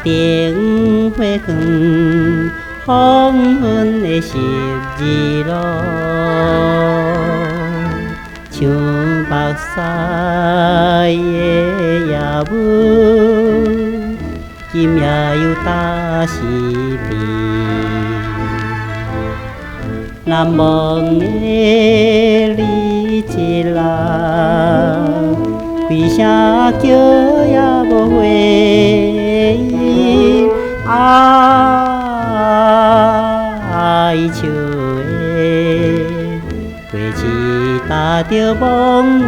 灯火光，黄昏的十字路，像目屎的夜雾，今夜又打是悲。难忘的你一人，开声叫也无回应。哀愁的花枝打着梦雾。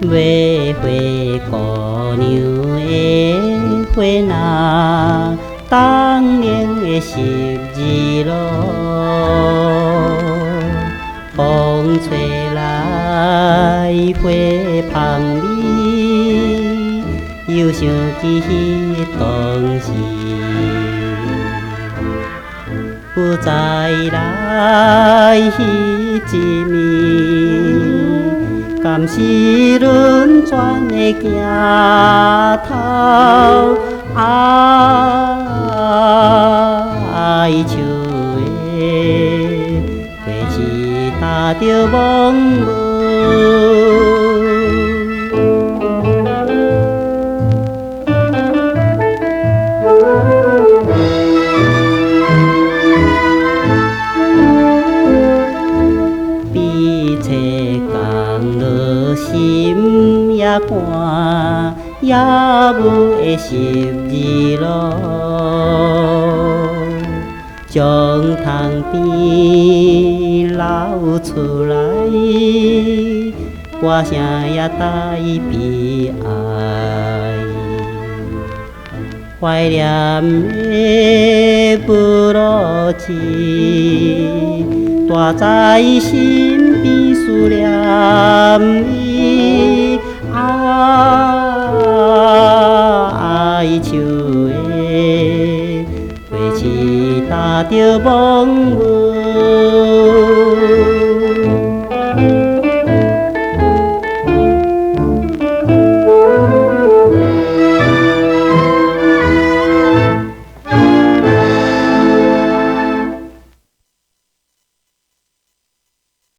月花姑娘的花篮，当年的十字路，风吹来花香味，又想起彼当时，不再来迄一暝。敢是轮转的镜头，哀愁的花枝打着梦雾。比切降落心也寒，也无的十字路，从窗边流出来，歌声也带悲哀。怀念的不落枝，带在心边思念伊。哀愁的花枝打着梦雾。